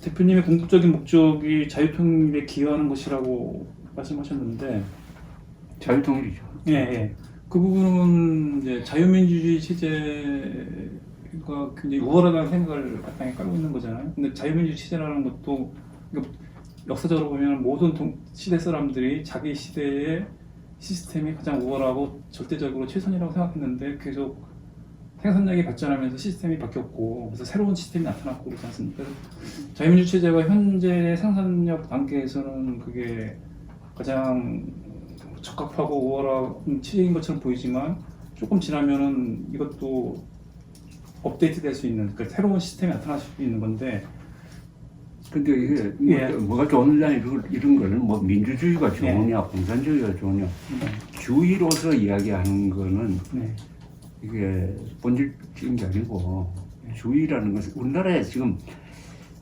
대표님의 궁극적인 목적이 자유통일에 기여하는 것이라고 말씀하셨는데 자유통일이죠. 예, 예. 그 부분은 이제 자유민주주의 체제가 굉장히 우월하다는 생각을 바탕에 깔고 있는 거잖아요. 근데 자유민주주의 체제라는 것도 그러니까 역사적으로 보면 모든 시대 사람들이 자기 시대의 시스템이 가장 우월하고 절대적으로 최선이라고 생각했는데 계속 생산력이 발전하면서 시스템이 바뀌었고 그래서 새로운 시스템이 나타났고 그렇지 않습니까? 자유민주 체제가 현재 생산력 단계에서는 그게 가장 적합하고 우월한 체제인 것처럼 보이지만 조금 지나면은 이것도 업데이트 될 수 있는 그러니까 새로운 시스템이 나타날 수 있는 건데 근데 이게 예. 뭐가 좋느냐 이런 거는 뭐 민주주의가 좋으냐 공산주의가 좋으냐 주의로서 이야기하는 거는 네. 이게 본질적인 게 아니고 주의라는 것은 우리나라에 지금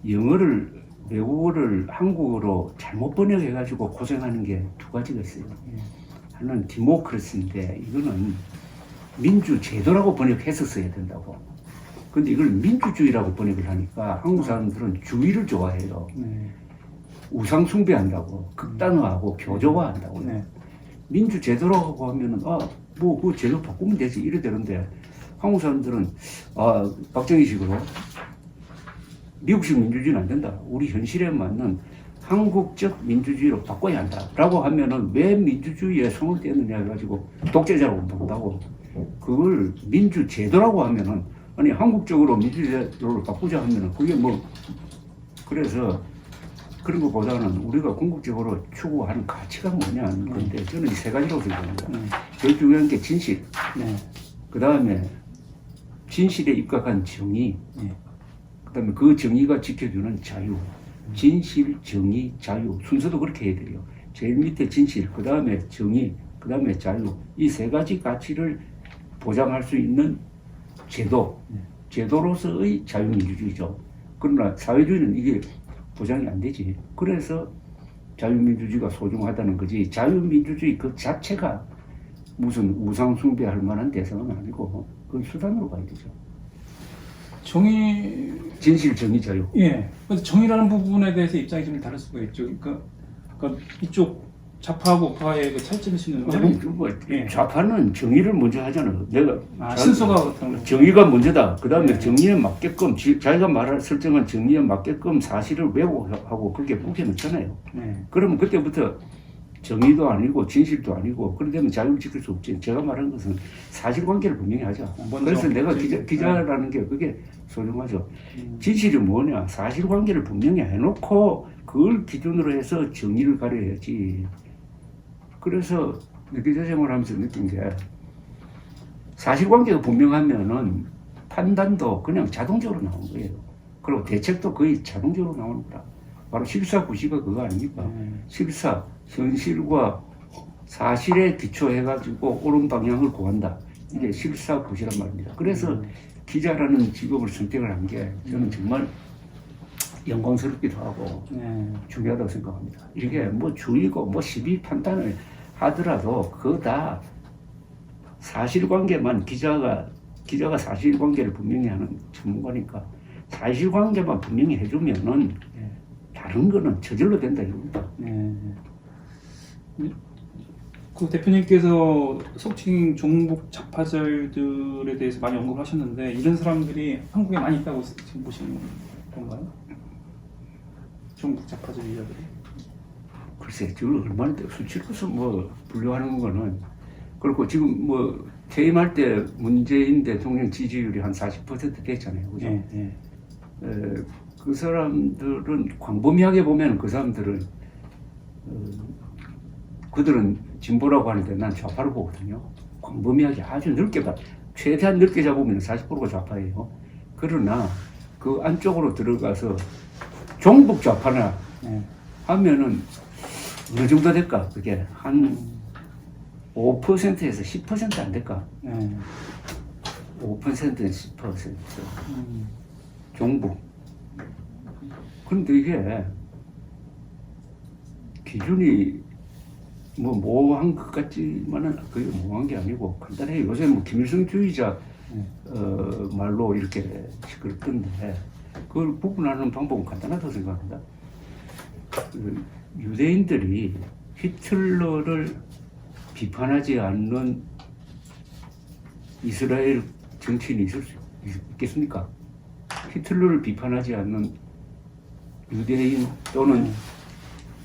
영어를 외국어를 한국어로 잘못 번역해가지고 고생하는 게 두 가지가 있어요. 하나는 디모크라시인데 이거는 민주제도라고 번역했었어야 된다고. 근데 이걸 민주주의라고 번역을 하니까 한국 사람들은 주의를 좋아해요. 네. 우상 숭배한다고, 극단화하고 교조화한다고. 네. 민주제도라고 하면은 그 제도 바꾸면 되지 이래 되는데 한국 사람들은 박정희식으로 미국식 민주주의는 안 된다. 우리 현실에 맞는 한국적 민주주의로 바꿔야 한다라고 하면은 왜 민주주의에 손을 떼느냐 해가지고 독재자라고 본다고. 그걸 민주제도라고 하면은 아니 한국적으로 민주제도를 바꾸자 하면은 그게 뭐 그래서 그런 것보다는 우리가 궁극적으로 추구하는 가치가 뭐냐는 건데 저는 이 세 가지라고 생각합니다. 제일 중요한 게 진실, 네. 그 다음에 진실에 입각한 정의, 네. 그 다음에 그 정의가 지켜주는 자유. 진실, 정의, 자유. 순서도 그렇게 해야 돼요. 제일 밑에 진실, 그 다음에 정의, 그 다음에 자유. 이 세 가지 가치를 보장할 수 있는 제도, 제도로서의 자유민주주의죠. 그러나 사회주의는 이게 보장이 안 되지. 그래서 자유민주주의가 소중하다는 거지. 자유민주주의 그 자체가 무슨 우상숭배할 만한 대상은 아니고 그건 수단으로 봐야 되죠. 정의 진실, 정의, 자유. 예. 그래서 정의라는 부분에 대해서 입장이 좀 다를 수가 있죠. 그러니까 이쪽 좌파하고 우파의 그 차이점이 있는데 좌파는 정의를 먼저 하잖아요. 내가 순서가 그렇다는 거죠. 정의가 먼저다. 그 다음에 정의에 맞게끔 자기가 설정한 정의에 맞게끔 사실을 왜곡하고 그렇게 묶여놓잖아요. 네. 그러면 그때부터 정의도 아니고 진실도 아니고 그런 되면 자유를 지킬 수 없지. 제가 말하는 것은 사실관계를 분명히 하자. 그래서 내가 기자라는 게 그게 소중하죠. 진실이 뭐냐? 사실관계를 분명히 해놓고 그걸 기준으로 해서 정의를 가려야지. 그래서 기자 생활하면서 느낀 게 사실관계가 분명하면은 판단도 그냥 자동적으로 나오는 거예요. 그리고 대책도 거의 자동적으로 나오는 거라. 바로 1494가 그거 아닙니까? 14 현실과 사실에 기초해가지고 옳은 방향을 구한다. 이게 1494란 말입니다. 그래서 기자라는 직업을 선택을 한 게 저는 정말 영광스럽기도 하고 중요하다고 생각합니다. 이게 뭐 주의고 뭐 시비 판단을 하더라도 그거 다 사실관계만 기자가 사실관계를 분명히 하는 전문가니까 사실관계만 분명히 해주면은 다른 거는 저절로 된다 이겁니다. 그 대표님께서 속칭 종북 좌파자들에 대해서 많이 언급을 하셨는데 이런 사람들이 한국에 많이 있다고 지금 보시는 건가요? 종북 좌파주의자들이? 글쎄, 지금 얼마나 수치로서 뭐 분류하는 거는 그렇고 지금 뭐 퇴임할 때 문재인 대통령 지지율이 한 40% 됐잖아요, 그죠? 그 사람들은 광범위하게 보면 그 사람들은 그들은 진보라고 하는데 난 좌파로 보거든요. 광범위하게 아주 넓게 봐. 최대한 넓게 잡으면 40%가 좌파예요. 그러나 그 안쪽으로 들어가서 종북 좌파나 하면은 어느 정도 될까? 그게 한 5%에서 10% 안 될까? 5%에서 10% 종북. 그런데 이게 기준이 뭐 모호한 것 같지만은 그게 모호한 게 아니고 간단해요. 요새 뭐 김일성주의자 말로 이렇게 시끄럽던데 그걸 구분하는 방법은 간단하다고 생각합니다. 그 유대인들이 히틀러를 비판하지 않는 이스라엘 정치인이 있을 수 있겠습니까? 히틀러를 비판하지 않는 유대인 또는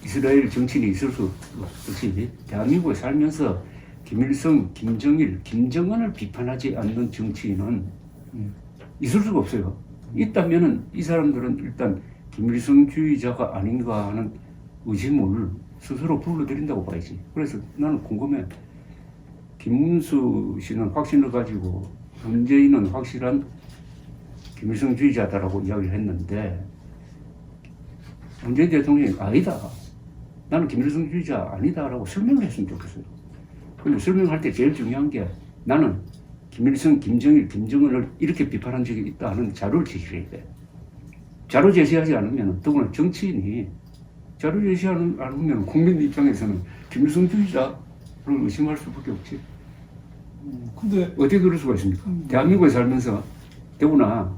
이스라엘 정치인이 있을 수 없듯이 대한민국에 살면서 김일성, 김정일, 김정은을 비판하지 않는 정치인은 있을 수가 없어요. 있다면은 이 사람들은 일단 김일성주의자가 아닌가 하는 의심을 스스로 불러들인다고 봐야지. 그래서 나는 궁금해. 김문수 씨는 확신을 가지고 문재인은 확실한 김일성주의자다라고 이야기를 했는데 문재인 대통령이 아니다. 나는 김일성주의자 아니다라고 설명을 했으면 좋겠어요. 근데 설명할 때 제일 중요한 게 나는 김일성, 김정일, 김정은을 이렇게 비판한 적이 있다 하는 자료를 제시해야 돼. 자료 제시하지 않으면 더구나 정치인이 자료 제시하지 않으면 국민 입장에서는 김일성주의자를 의심할 수밖에 없지. 근데 어떻게 그럴 수가 있습니까? 대한민국에 살면서 더구나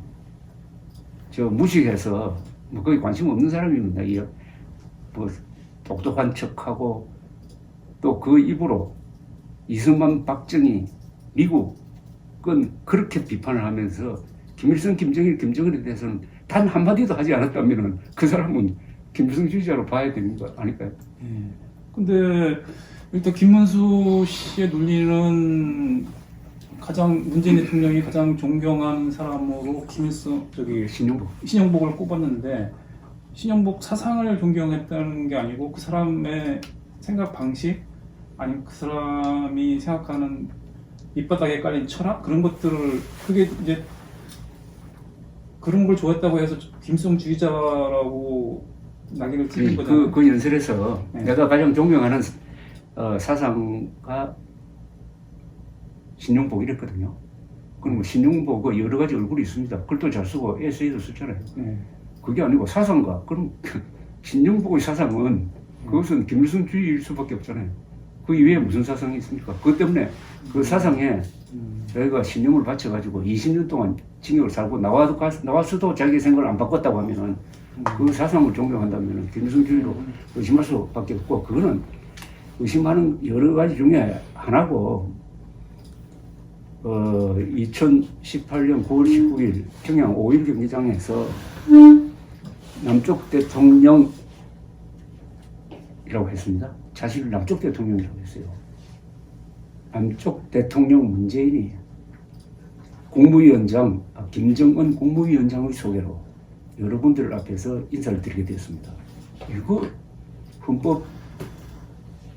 저 무식해서 뭐 거기 관심 없는 사람입니다. 뭐 똑똑한 척하고 또 그 입으로 이승만, 박정희, 미국은 그렇게 비판을 하면서 김일성, 김정일, 김정은에 대해서는 단 한마디도 하지 않았다면 그 사람은 김일성주의자로 봐야 되는 거 아닐까요? 예. 근데 일단 김문수 씨의 논리는 문재인 대통령이 가장 존경하는 사람으로 신영복을 꼽았는데 신영복 사상을 존경했다는 게 아니고 그 사람의 생각 방식 아니면 그 사람이 생각하는 밑바닥에 깔린 철학 그런 것들을 그게 이제 그런 걸 좋아했다고 해서 김일성주의자라고 낙인을 찍은 거잖아요. 그 연설에서 네. 내가 가장 존경하는 사상가 신용복 이랬거든요. 그럼 신용복 여러 가지 얼굴이 있습니다. 글도 잘 쓰고 에세이도 썼잖아요. 네. 그게 아니고 사상가. 그럼 신용복의 사상은 그것은 김일성주의일 수밖에 없잖아요. 그 이외에 무슨 사상이 있습니까? 그것 때문에 그 사상에 저희가 신용을 바쳐가지고 20년 동안 징역을 살고 나왔어도 자기 생각을 안 바꿨다고 하면은 그 사상을 존경한다면 김일성주의로 의심할 수밖에 없고 그거는 의심하는 여러 가지 중에 하나고 2018년 9월 19일 평양 5.1 경기장에서 남쪽 대통령이라고 했습니다. 자신을 남쪽 대통령이라고 했어요. 남쪽 대통령 문재인이 국무위원장 김정은 국무위원장의 소개로 여러분들 앞에서 인사를 드리게 되었습니다. 이거 헌법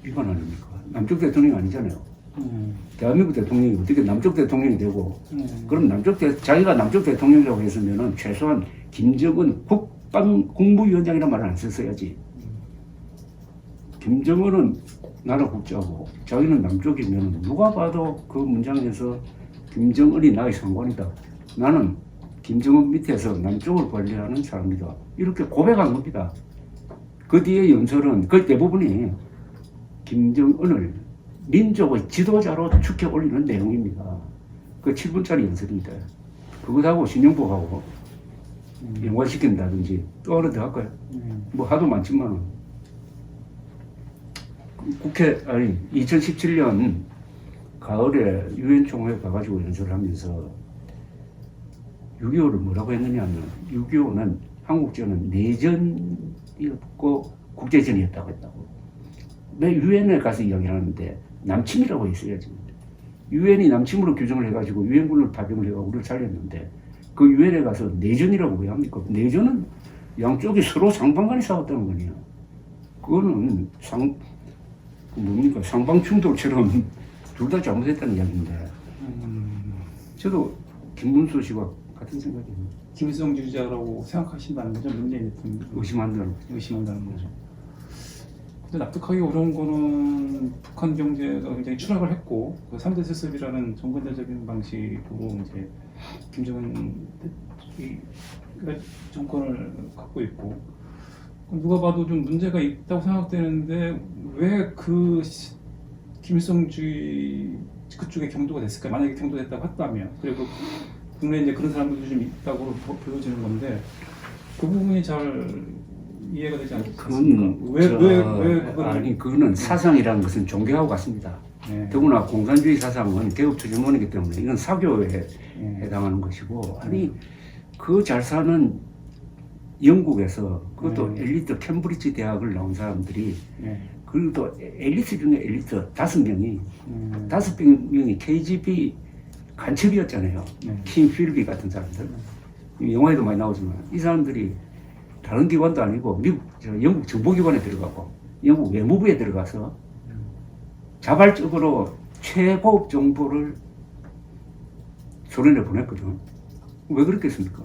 위반 아닙니까? 남쪽 대통령이 아니잖아요. 대한민국 대통령이 어떻게 남쪽 대통령이 되고 그럼 자기가 남쪽 대통령이라고 했으면은 최소한 김정은 국방국무위원장이라는 말을 안 썼어야지. 김정은은 나라 국자고 자기는 남쪽이면 누가 봐도 그 문장에서 김정은이 나의 상관이다. 나는 김정은 밑에서 남쪽을 관리하는 사람이다. 이렇게 고백한 겁니다. 그 뒤에 연설은 거의 대부분이 김정은을 민족의 지도자로 축해 올리는 내용입니다. 그 7분짜리 연설인데 그것하고 신용복하고 연관시킨다든지 또 하나 더 할까요? 뭐 하도 많지만 국회 2017년 가을에 유엔 총회 가가지고 연설을 하면서 6.25를 뭐라고 했느냐면 6.25는 한국전은 내전이었고 국제전이었다고 했다고. 왜 유엔에 가서 이야기하는데 남침이라고 했어야지. 유엔이 남침으로 규정을 해가지고 유엔군을 파병을 해가지고 우리를 살렸는데 그 유엔에 가서 내전이라고 왜 합니까? 내전은 양쪽이 서로 상방간에 싸웠다는 거냐. 그거는 상방 충돌처럼 둘 다 잘못했다는 이야기인데 저도 김문수 씨와 같은 생각입니다. 김일성주의자라고 생각하신다는 거죠? 문재인 대통령 의심한다는 거죠. 근데 납득하기 어려운 거는 북한 경제가 굉장히 추락을 했고 그 3대 세습이라는 정권제적인 방식으로 이제 김정은이 정권을 갖고 있고 누가 봐도 좀 문제가 있다고 생각되는데 왜 그 김일성주의 그쪽에 경도가 됐을까요? 만약에 경도됐다고 했다면 그리고 국내에 이제 그런 사람들도 좀 있다고 보여지는 건데 그 부분이 잘 이해가 되지 않습니까? 그건 왜 그걸 아니 그거는 사상이라는 것은 종교하고 같습니다. 네. 더구나 공산주의 사상은 개혁투쟁론이기 때문에 이건 사교에 네. 해당하는 것이고 아니 그 잘 사는 영국에서 그것도 엘리트 캠브리지 대학을 나온 사람들이 네. 그리고 또 엘리트 중에 엘리트 5명이 5명이 KGB 간첩이었잖아요. 네. 킹 필비 같은 사람들. 영화에도 많이 나오지만 이 사람들이 다른 기관도 아니고 미국 영국 정보기관에 들어가고 영국 외무부에 들어가서 자발적으로 최고급 정보를 소련에 보냈거든. 왜 그랬겠습니까?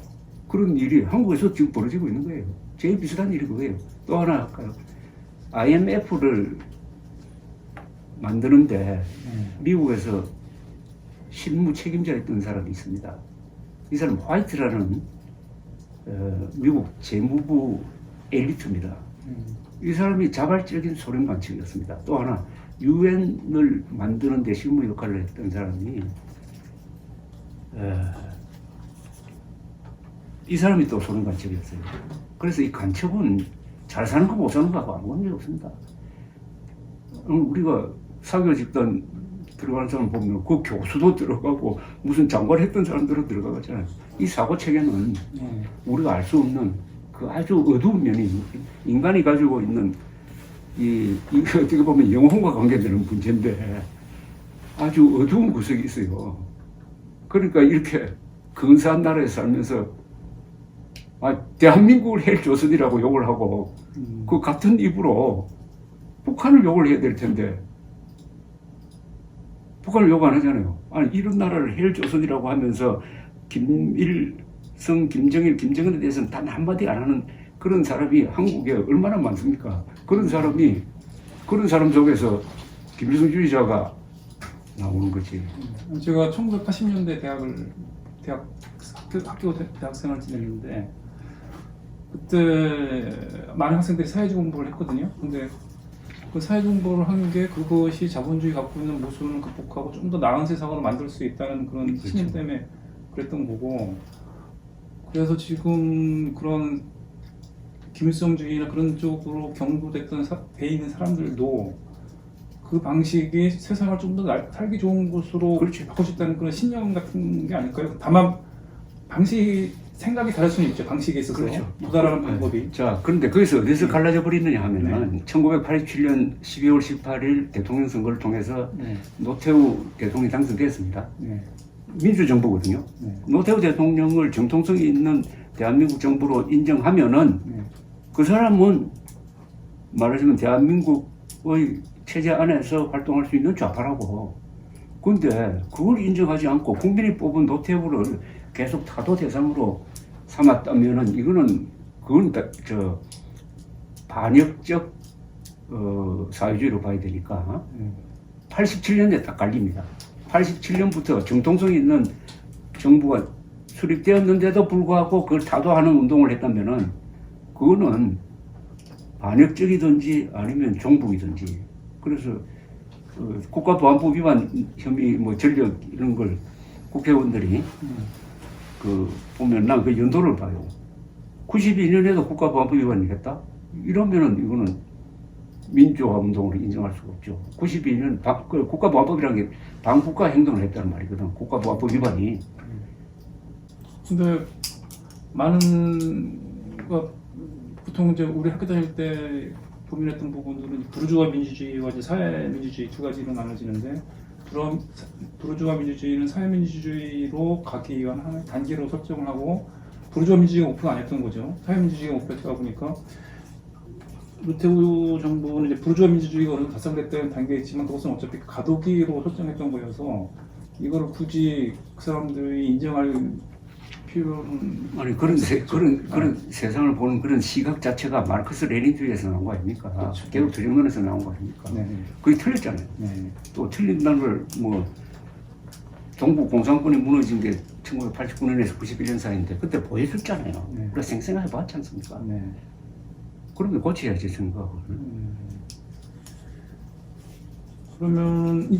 그런 일이 한국에서 지금 벌어지고 있는 거예요. 제일 비슷한 일이 그거예요. 또 하나 할까요? IMF를 만드는데 미국에서 실무 책임자였던 사람이 있습니다. 이 사람 화이트라는 미국 재무부 엘리트입니다. 이 사람이 자발적인 소련 간첩이었습니다. 또 하나 유엔을 만드는 데 실무 역할을 했던 사람이 이 사람이 또 소련 간첩이었어요. 그래서 이 간첩은 잘 사는 거 못 사는 거하고 아무 관계 없습니다. 우리가 사교 집단 들어가는 사람 보면 그 교수도 들어가고 무슨 장관 했던 사람들은 들어가잖아요. 이 사고 체계는 우리가 알 수 없는 그 아주 어두운 면이 인간이 가지고 있는 이 어떻게 보면 영혼과 관계되는 문제인데 아주 어두운 구석이 있어요. 그러니까 이렇게 근사한 나라에 살면서 대한민국을 헬조선이라고 욕을 하고 그 같은 입으로 북한을 욕을 해야 될 텐데 북한을 욕 안 하잖아요. 아니 이런 나라를 헬조선이라고 하면서 김일성, 김정일, 김정은에 대해서는 단 한마디 안 하는 그런 사람이 한국에 얼마나 많습니까? 그런 사람 속에서 김일성주의자가 나오는 거지. 제가 1980년대 학교 대학생을 지냈는데 그때 많은 학생들이 사회주의 공부를 했거든요. 근데 그 사회주의 공부를 한 게 그것이 자본주의 갖고 있는 모순을 극복하고 좀 더 나은 세상으로 만들 수 있다는 그런 신념 때문에 그랬던 거고, 그래서 지금 그런 김일성주의나 그런 쪽으로 경도됐던 돼 있는 사람들도 그 방식이 세상을 좀 더 살기 좋은 곳으로 바꿀 수 있다는 그런 신념 같은 게 아닐까요? 다만 생각이 다를 수는 있죠. 방식에 있어서 도달하는 방법이. 자, 그런데 거기서 어디서 갈라져 버리느냐 하면은 1987년 12월 18일 대통령 선거를 통해서 노태우 대통령이 당선됐습니다. 민주정부거든요. 노태우 대통령을 정통성이 있는 대한민국 정부로 인정하면은 그 사람은 말하자면 대한민국의 체제 안에서 활동할 수 있는 좌파라고. 근데 그걸 인정하지 않고 국민이 뽑은 노태우를 계속 타도 대상으로 삼았다면은 그건 반역적 사회주의로 봐야 되니까 87년에 딱 갈립니다. 87년부터 정통성이 있는 정부가 수립되었는데도 불구하고 그걸 타도하는 운동을 했다면은 그거는 반역적이든지 아니면 종북이든지. 그래서 국가보안법 위반 혐의 전력 이런 걸 국회의원들이 보면 난 그 연도를 봐요. 92년에도 국가보안법 위반을 했다? 이러면은 이거는 민주화 운동으로 인정할 수가 없죠. 92년 국가보안법이라는 게 반국가 행동을 했다는 말이거든. 국가보안법 위반이. 근데 보통 이제 우리 학교 다닐 때 고민했던 부분들은 부르주아 민주주의와 이제 사회민주주의 두 가지로 나눠지는데, 부르주아 민주주의는 사회민주주의로 가기 위한 하나의 단계로 설정을 하고, 부르주아 민주주의가 목표가 아니었던 거죠. 사회민주주의가 목표였다 보니까 노태우 정부는 이제 부르주아 민주주의가 어느 정도 달성됐다는 단계에 있지만 그것은 어차피 가도기로 설정했던 거여서 이거를 굳이 그 사람들이 인정할 필요는 아니 그런 세상을 보는 그런 시각 자체가 마르크스 레닌주의에서 나온 거 아닙니까? 그렇죠. 개혁투쟁론에서 나온 거 아닙니까? 네. 그게 틀렸잖아요. 또 틀린다는 걸 동북 공산권이 무너진 게 1989년에서 91년 사이인데 그때 보여줬잖아요. 우리가 생생하게 봤지 않습니까? 그러면 고쳐야지 생각을. 그러면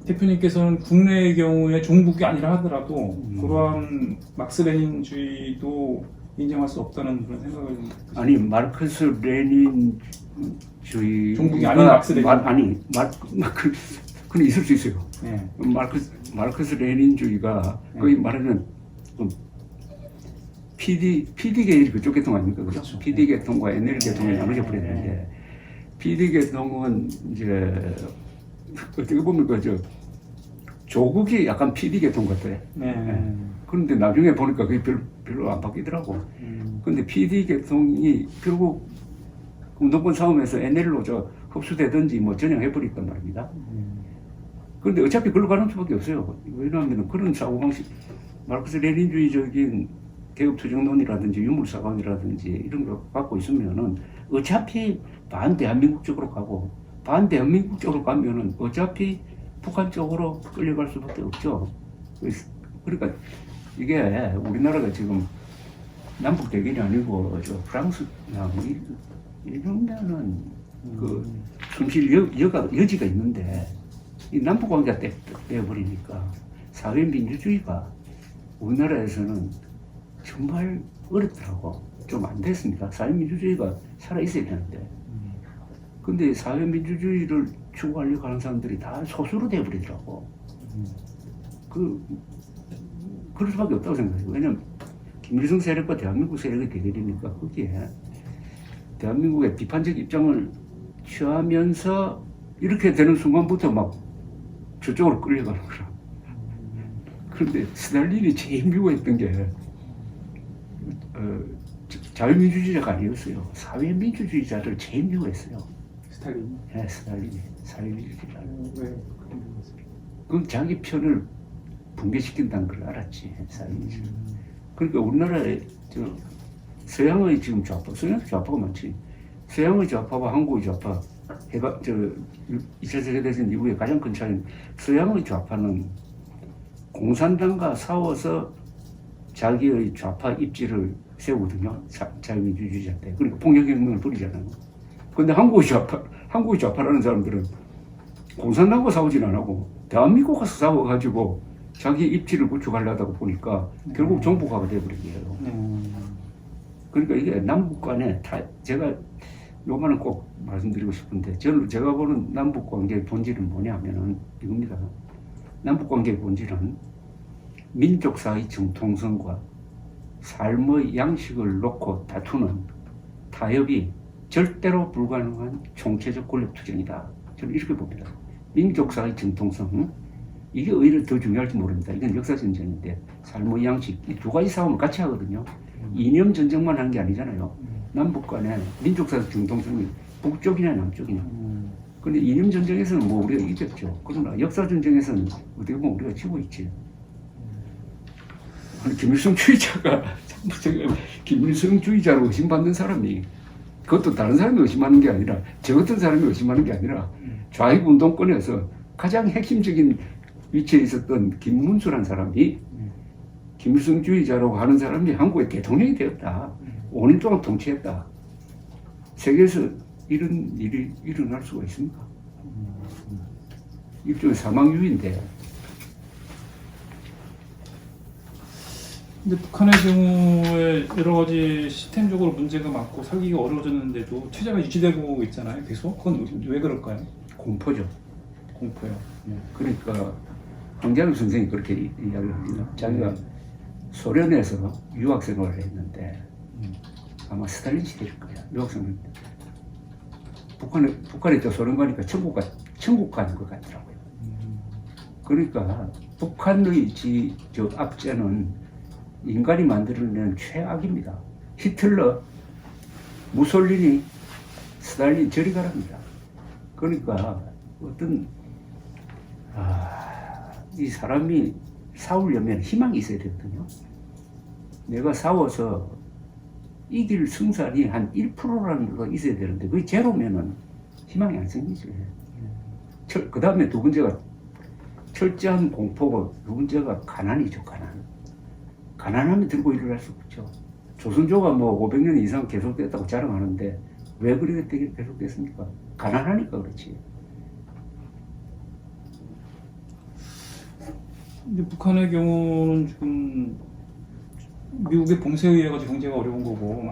대표님께서는 국내의 경우에 종북이 아니라 하더라도 그러한 막스 레닌주의도 인정할 수 없다는 그런 생각을 아니 마르크스 레닌주의 종북이 아닌 막스레닌. 아니 그는 있을 수 있어요. 네. 마르크스 레닌주의가 네. 거의 말하는 PD 계열이 그쪽 계통 아닙니까? 그렇죠. PD 계통과 NL 계통이 네. 나눠져 버렸는데 PD 계통은 이제 어떻게 보면 그저 조국이 약간 PD 계통 같아요. 네. 그런데 나중에 보니까 그게 별로 안 바뀌더라고. 근데 PD 계통이 결국 운동권 싸움에서 NL로 흡수되든지 뭐 전향해버렸단 말입니다. 그런데 어차피 그걸로 가는 수밖에 없어요. 왜냐하면 그런 사고방식, 마르크스 레닌주의적인 계급투쟁론이라든지 유물사관이라든지 이런 거 갖고 있으면은 어차피 반대한민국 쪽으로 가고 반대한민국 쪽으로 가면은 어차피 북한 쪽으로 끌려갈 수밖에 없죠. 그러니까 이게 우리나라가 지금 남북 대결이 아니고 저 프랑스나 뭐 이러면은 그 숨쉴 여지가 있는데 이 남북 관계가 떼어버리니까 사회민주주의가 우리나라에서는 정말 어렵더라고. 좀 안 됐습니다. 사회민주주의가 살아있어야 되는데. 근데 사회민주주의를 추구하려고 하는 사람들이 다 소수로 되어버리더라고. 그럴 수밖에 없다고 생각해요. 왜냐면 김일성 세력과 대한민국 세력의 대결이니까 거기에 대한민국의 비판적 입장을 취하면서 이렇게 되는 순간부터 막 저쪽으로 끌려가는 거라. 그런데 스탈린이 제일 미워했던 게 자유민주주의자가 아니었어요. 사회민주주의자를 제일 미워했어요. 스탈린. 네, 스탈린이 사회민주주의자. 왜? 그 자기 편을 붕괴시킨다는 걸 알았지. 사회민주주의. 그러니까 우리나라에 서양의 지금 좌파, 서양의 좌파가 많지. 서양의 좌파와 한국의 좌파, 2차 세계대전 이후에 가장 큰 차이는 서양의 좌파는 공산당과 싸워서 자기의 좌파 입지를 세우거든요. 자유민주주의자 때. 그러니까 폭력혁명을 벌이잖아요. 근데 한국의 좌파라는 사람들은 공산당과 싸우진 안 하고 대한민국 가서 싸워가지고 자기 입지를 구축하려다 보니까 결국 정복화가 돼버리게요. 그러니까 이게 남북 간에 제가 요거는 꼭 말씀드리고 싶은데 제가 보는 남북 관계의 본질은 뭐냐면은 이겁니다. 남북 관계의 본질은 민족 사이 정통성과 삶의 양식을 놓고 다투는 타협이 절대로 불가능한 총체적 권력 투쟁이다. 저는 이렇게 봅니다. 민족 사이 정통성 이게 오히려 더 중요할지 모릅니다. 이건 역사 전쟁인데 삶의 양식 이 두 가지 싸움을 같이 하거든요. 이념 전쟁만 한 게 아니잖아요. 남북 간에 민족 사이 정통성이 북쪽이냐 남쪽이냐. 그런데 이념 전쟁에서는 뭐 우리가 이겼죠. 그러나 역사 전쟁에서는 어떻게 보면 우리가 지고 있지. 김일성주의자가 김일성주의자로 의심받는 사람이 그것도 다른 사람이 의심하는 게 아니라 저 같은 사람이 의심하는 게 아니라 좌익 운동권에서 가장 핵심적인 위치에 있었던 김문수라는 사람이 김일성주의자라고 하는 사람이 한국의 대통령이 되었다. 5년 동안 통치했다. 세계에서 이런 일이 일어날 수가 있습니까? 일종의 사망유인데. 근데 북한의 경우에 여러 가지 시스템적으로 문제가 많고 살기가 어려워졌는데도 체제가 유지되고 있잖아요. 계속 그건 왜 그럴까요? 공포죠. 공포요. 그러니까 황자익 선생이 그렇게 이야기를 합니다. 자기가 소련에서 유학 생활을 했는데 아마 스탈린 시대일 거야. 유학 생활. 북한에 또 소련 가니까 천국 가는 것 같더라고요. 그러니까 북한의 저 압제는 인간이 만들어낸 최악입니다. 히틀러, 무솔리니, 스탈린 저리 가랍니다. 그러니까 어떤 이 사람이 싸우려면 희망이 있어야 되거든요. 내가 싸워서 이길 승산이 한 1%라는 거 있어야 되는데 그게 제로면은 희망이 안 생기죠. 그 다음에 두 번째가 철저한 공포고 두 번째가 가난이죠. 가난하면 들고 일어날 수 없죠. 조선조가 뭐 500년 이상 계속됐다고 자랑하는데 왜 그렇게 계속됐습니까? 가난하니까 그렇지. 근데 북한의 경우는 지금 미국의 봉쇄에 의해 가지고 경제가 어려운 거고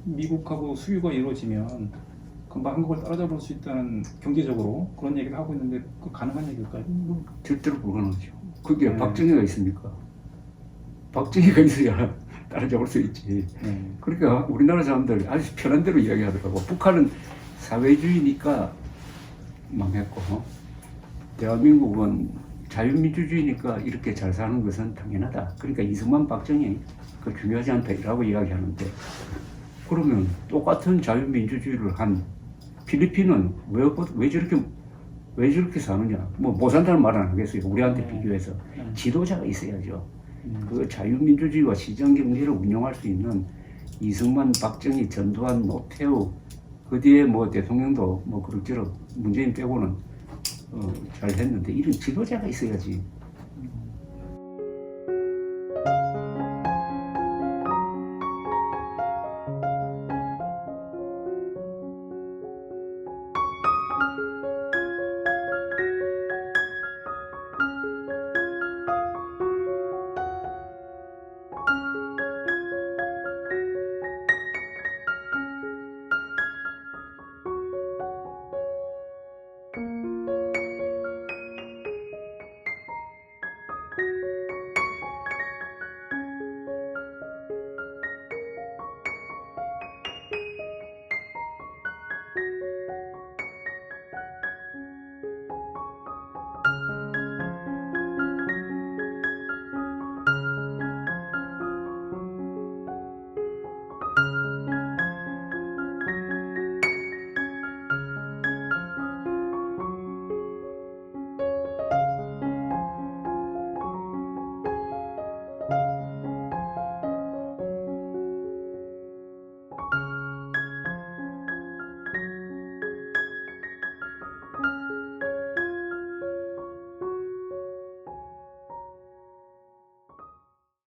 미국하고 수교가 이루어지면 금방 한국을 따라잡을 수 있다는 경제적으로 그런 얘기를 하고 있는데 그 가능한 얘기일까요? 절대로 불가능하죠. 그게 네. 박정희가 있습니까? 박정희가 있어야 따라잡을 수 있지. 네. 그러니까 우리나라 사람들 아주 편한 대로 이야기하더라고. 북한은 사회주의니까 망했고, 대한민국은 자유민주주의니까 이렇게 잘 사는 것은 당연하다. 그러니까 이승만, 박정희 그 중요하지 않다라고 이야기하는데, 그러면 똑같은 자유민주주의를 한 필리핀은 왜 저렇게 사느냐? 뭐 못 산다는 말 안 하겠어요. 우리한테 비교해서 지도자가 있어야죠. 그 자유민주주의와 시장경제를 운영할 수 있는 이승만, 박정희, 전두환, 노태우 그 뒤에 뭐 대통령도 뭐 그럭저럭 문재인 빼고는 잘 했는데 이런 지도자가 있어야지